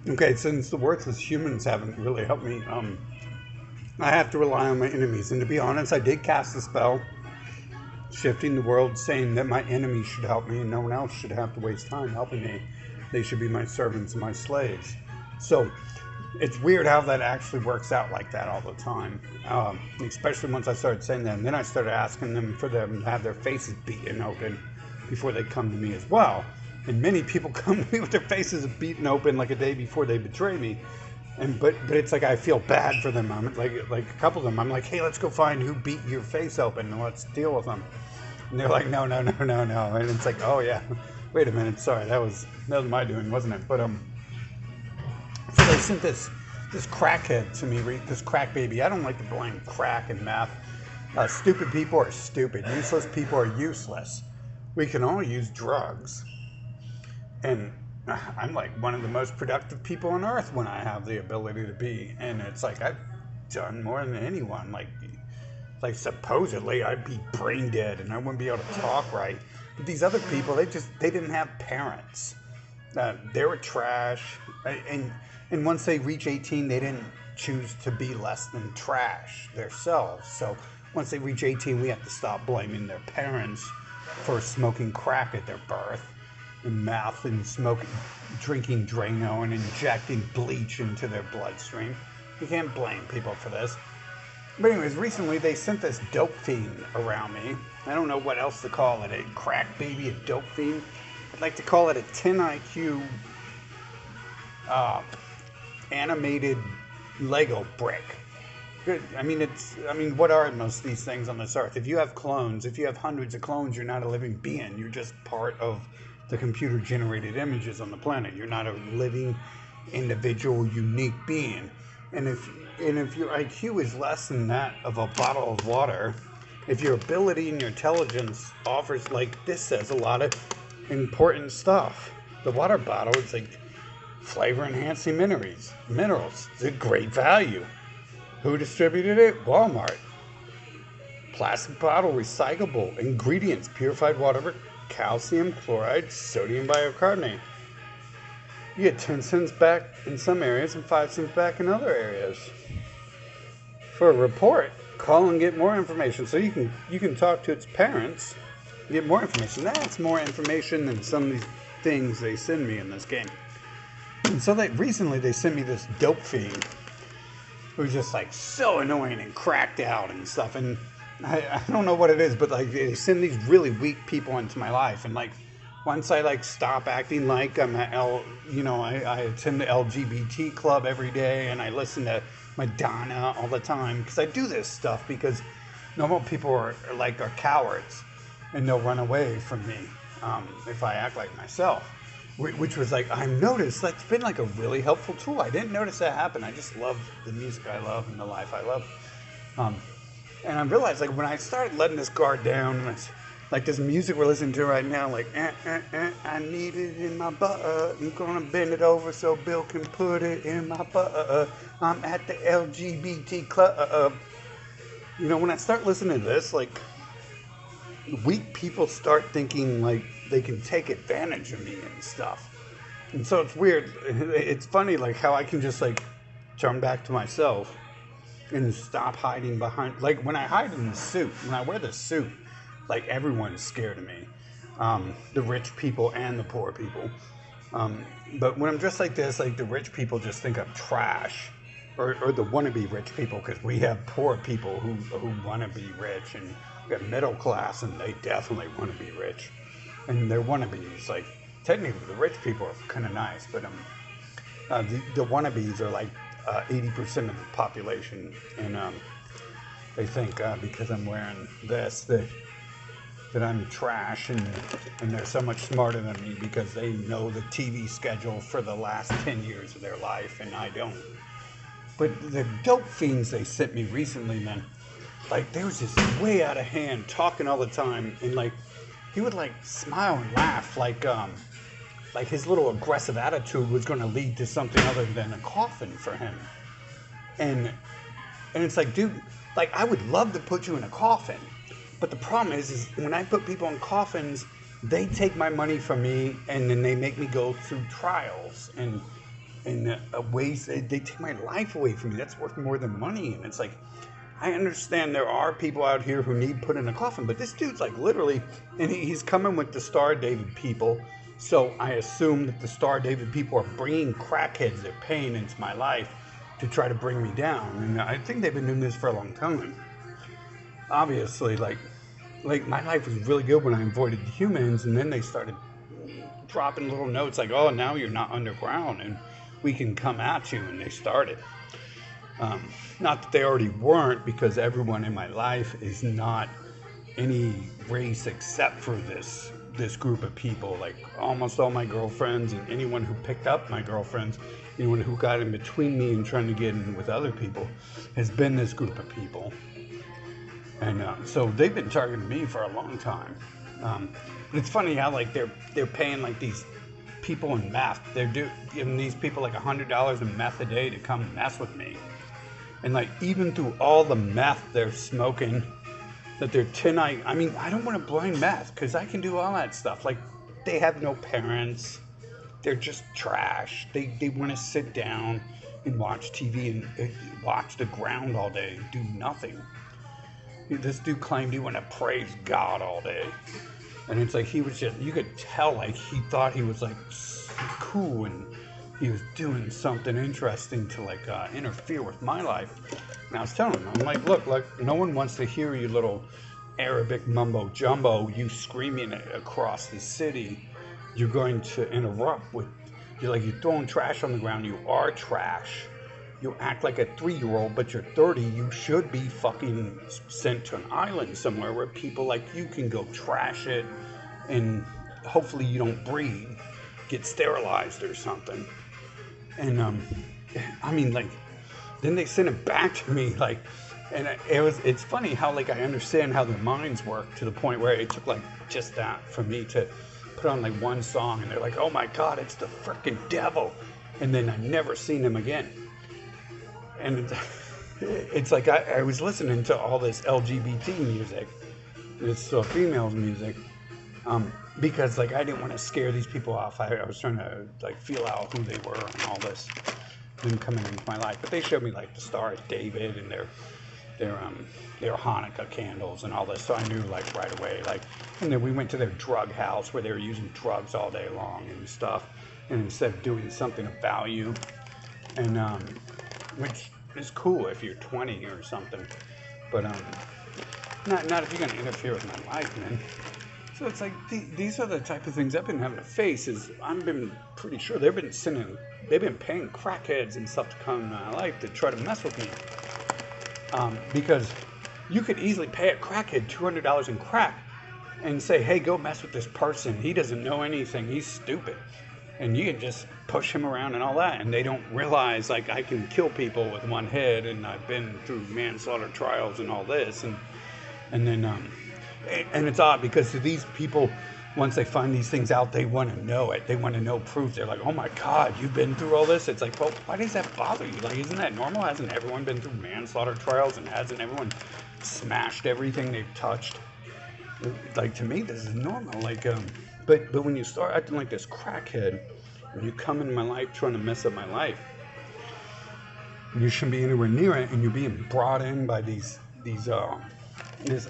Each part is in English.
Okay, since the worthless humans haven't really helped me, I have to rely on my enemies. And to be honest, I did cast a spell, shifting the world, saying that my enemies should help me and no one else should have to waste time helping me. They should be my servants and my slaves. So it's weird how that actually works out like that all the time. Especially once I started saying that. And then I started asking them for them to have their faces beaten open before they come to me as well. And many people come to me with their faces beaten open like a day before they betray me. But it's like I feel bad for them. I'm like a couple of them. I'm like, hey, let's go find who beat your face open and let's deal with them. And they're like, no, no, no, no, no. And it's like, oh yeah, wait a minute, sorry, that was my doing, wasn't it? But so they sent this crackhead to me, this crack baby. I don't like to blame crack and meth. Stupid people are stupid. Useless people are useless. We can all use drugs. And I'm like one of the most productive people on earth when I have the ability to be. And it's like I've done more than anyone. Like supposedly I'd be brain dead and I wouldn't be able to talk right. But these other people, they didn't have parents. They were trash. And once they reach 18, they didn't choose to be less than trash themselves. So once they reach 18, we have to stop blaming their parents for smoking crack at their birth and meth and drinking Drano and injecting bleach into their bloodstream. You can't blame people for this. But anyways, recently they sent this dope fiend around me. I don't know what else to call it. A crack baby, a dope fiend. I'd like to call it a 10 IQ animated Lego brick. Good. I mean, what are most of these things on this earth? If you have clones, if you have hundreds of clones, you're not a living being. You're just part of the computer generated images on the planet. You're not a living, individual, unique being. And if your IQ is less than that of a bottle of water, if your ability and your intelligence offers, like this says, a lot of important stuff. The water bottle is like flavor enhancing minerals. It's a great value. Who distributed it? Walmart. Plastic bottle, recyclable. Ingredients, purified water, calcium chloride, sodium bicarbonate. You get 10 cents back in some areas and 5 cents back in other areas. For a report, call and get more information. So you can talk to its parents, get more information. That's more information than some of these things they send me in this game. And so recently they sent me this dope fiend who's just like so annoying and cracked out and stuff. And I don't know what it is, but like they send these really weak people into my life. And like once I like stop acting like I'm I attend the LGBT club every day and I listen to Madonna all the time because I do this stuff because normal people are cowards and they'll run away from me if I act like myself. Which was like, I've noticed that's been like a really helpful tool. I didn't notice that happen. I just love the music I love and the life I love. And I realized like when I started letting this guard down, like this music we're listening to right now, like, I need it in my butt. I'm gonna bend it over so Bill can put it in my butt. I'm at the LGBT club. When I start listening to this, like, weak people start thinking like they can take advantage of me and stuff. And so it's weird. It's funny like how I can just like turn back to myself and stop hiding behind, like when I hide in the suit, when I wear the suit, like everyone's scared of me. The rich people and the poor people. But when I'm dressed like this, like the rich people just think I'm trash. Or the wannabe rich people, because we have poor people who want to be rich, and we have middle class, and they definitely want to be rich. And they're wannabes. Like, technically, the rich people are kind of nice, but the wannabes are like 80% of the population. And they think because I'm wearing this that I'm trash, and they're so much smarter than me because they know the TV schedule for the last 10 years of their life, and I don't. But the dope fiends they sent me recently, man, like they was just way out of hand, talking all the time, and like he would like smile and laugh, like his little aggressive attitude was going to lead to something other than a coffin for him. And it's like, dude, like I would love to put you in a coffin, but the problem is when I put people in coffins, they take my money from me, and then they make me go through trials, and and they take my life away from me. That's worth more than money. And it's like, I understand there are people out here who need put in a coffin, but this dude's like literally, and he's coming with the Star of David people. So I assume that the Star of David people are bringing crackheads, they're paying into my life to try to bring me down. And I think they've been doing this for a long time. Obviously, like my life was really good when I avoided the humans, and then they started dropping little notes like, oh, now you're not underground and we can come at you, and they started. Not that they already weren't, because everyone in my life is not any race except for this group of people. Like almost all my girlfriends and anyone who picked up my girlfriends, anyone who got in between me and trying to get in with other people, has been this group of people. And so they've been targeting me for a long time. But it's funny how like they're paying like these people in meth. They're giving these people like $100 in meth a day to come mess with me. And like even through all the meth they're smoking, that they're I mean, I don't want to blame meth because I can do all that stuff. Like they have no parents. They're just trash. They want to sit down and watch TV and watch the ground all day, do nothing. This dude claimed he wanted to praise God all day. And it's like he was just, you could tell like he thought he was like cool and he was doing something interesting to like interfere with my life. And I was telling him, I'm like, look, no one wants to hear you little Arabic mumbo jumbo, you screaming across the city. You're going to interrupt with, you're throwing trash on the ground. You are trash. You act like a 3-year-old, but you're 30. You should be fucking sent to an island somewhere where people like you can go trash it and hopefully you don't breathe, get sterilized or something. And I mean, like, then they sent it back to me, like, and it's funny how like I understand how their minds work to the point where it took like just that for me to put on like one song and they're like, oh my God, it's the freaking devil. And then I've never seen him again. And it's like I was listening to all this LGBT music, this females music, because like I didn't want to scare these people off. I was trying to like feel out who they were and all this, them coming into my life. But they showed me like the Star of David and their Hanukkah candles and all this, so I knew like right away. Like, and then we went to their drug house where they were using drugs all day long and stuff. And instead of doing something of value, and which is cool if you're 20 or something, but not if you're gonna interfere with my life, man. So it's like these are the type of things I've been having to face. Is I've been pretty sure they've been paying crackheads and stuff to come in my life to try to mess with me, because you could easily pay a crackhead $200 in crack and say, hey, go mess with this person. He doesn't know anything. He's stupid. And you can just push him around and all that, and they don't realize like I can kill people with one hit, and I've been through manslaughter trials and all this, and then and it's odd because to these people, once they find these things out, they want to know it. They want to know proof. They're like, oh my God, you've been through all this? It's like, well, why does that bother you? Like, isn't that normal? Hasn't everyone been through manslaughter trials, and hasn't everyone smashed everything they've touched? Like, to me, this is normal. Like, but when you start acting like this crackhead, and you come into my life trying to mess up my life, you shouldn't be anywhere near it, and you're being brought in by this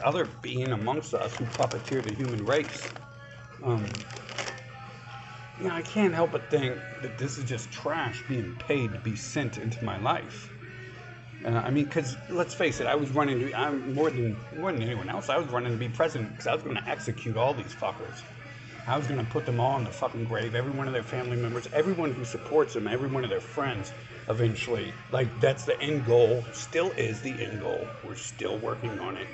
other being amongst us who puppeteer the human race. I can't help but think that this is just trash being paid to be sent into my life. I mean, because let's face it, I was running to, I'm more than anyone else, I was running to be president because I was going to execute all these fuckers. I was going to put them all in the fucking grave, every one of their family members, everyone who supports them, every one of their friends, eventually. Like, that's the end goal, still is the end goal. We're still working on it.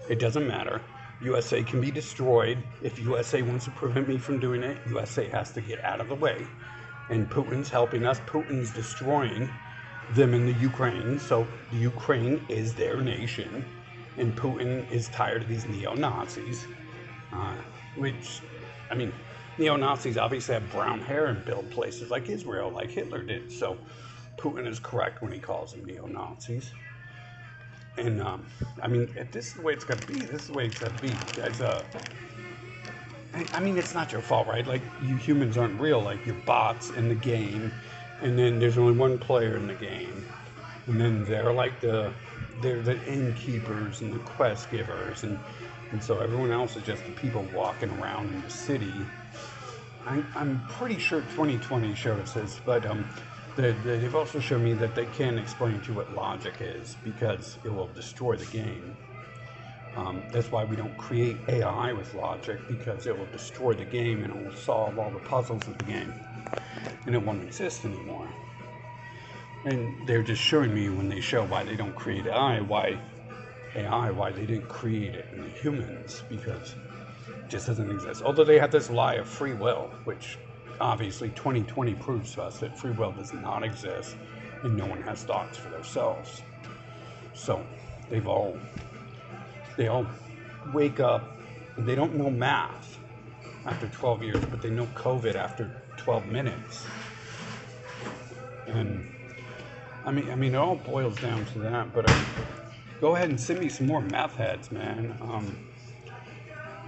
It doesn't matter. USA can be destroyed. If USA wants to prevent me from doing it, USA has to get out of the way. And Putin's helping us. Putin's destroying them in the Ukraine. So the Ukraine is their nation. And Putin is tired of these neo-Nazis. Which, I mean, neo-Nazis obviously have brown hair and build places like Israel, like Hitler did. So Putin is correct when he calls them neo-Nazis. And, I mean, if this is the way it's going to be, this is the way it's going to be. Guys, I mean, it's not your fault, right? Like, you humans aren't real. Like, you're bots in the game. and then there's only one player in the game, and then they're the innkeepers and the quest givers, and so everyone else is just the people walking around in the city. I'm pretty sure 2020 showed us this, but they've also shown me that they can't explain to you what logic is because it will destroy the game. That's why we don't create AI with logic, because it will destroy the game and it will solve all the puzzles of the game, and it won't exist anymore. And they're just showing me, when they show why they don't create why they didn't create it in the humans, because it just doesn't exist. Although they have this lie of free will, which obviously 2020 proves to us that free will does not exist and no one has thoughts for themselves. So they all wake up and they don't know math after 12 years, but they know COVID after 12 minutes. And I mean, it all boils down to that. But go ahead and send me some more meth heads, man.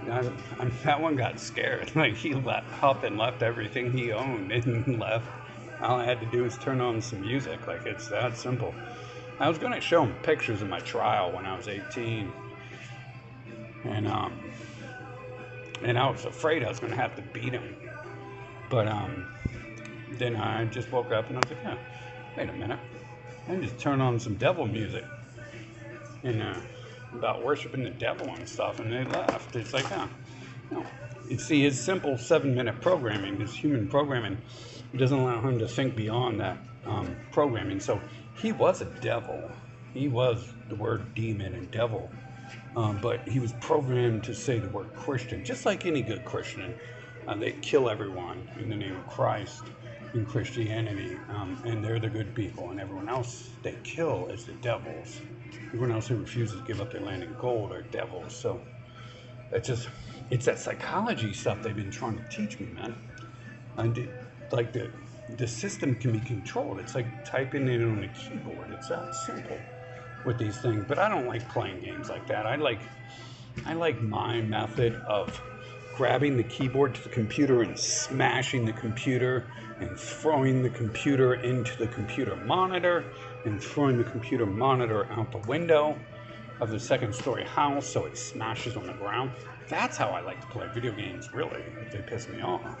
That one got scared. Like, he left up and left everything he owned and left. All I had to do was turn on some music. Like, it's that simple. I was going to show him pictures of my trial when I was 18. And I was afraid I was going to have to beat him. But then I just woke up and I was like, wait a minute. I just turn on some devil music. And about worshiping the devil and stuff, and they left. It's like, no. You see, his simple 7-minute programming, his human programming, doesn't allow him to think beyond that programming. So he was a devil. He was the word demon and devil. But he was programmed to say the word Christian, just like any good Christian. They kill everyone in the name of Christ in Christianity, and they're the good people, and everyone else they kill is the devils. Everyone else who refuses to give up their land and gold are devils. So it's that psychology stuff they've been trying to teach me, man. And like the system can be controlled. It's like typing it on a keyboard. It's that simple with these things. But I don't like playing games like that. I like my method of grabbing the keyboard to the computer and smashing the computer and throwing the computer into the computer monitor and throwing the computer monitor out the window of the second-story house so it smashes on the ground. That's how I like to play video games, really, if they piss me off.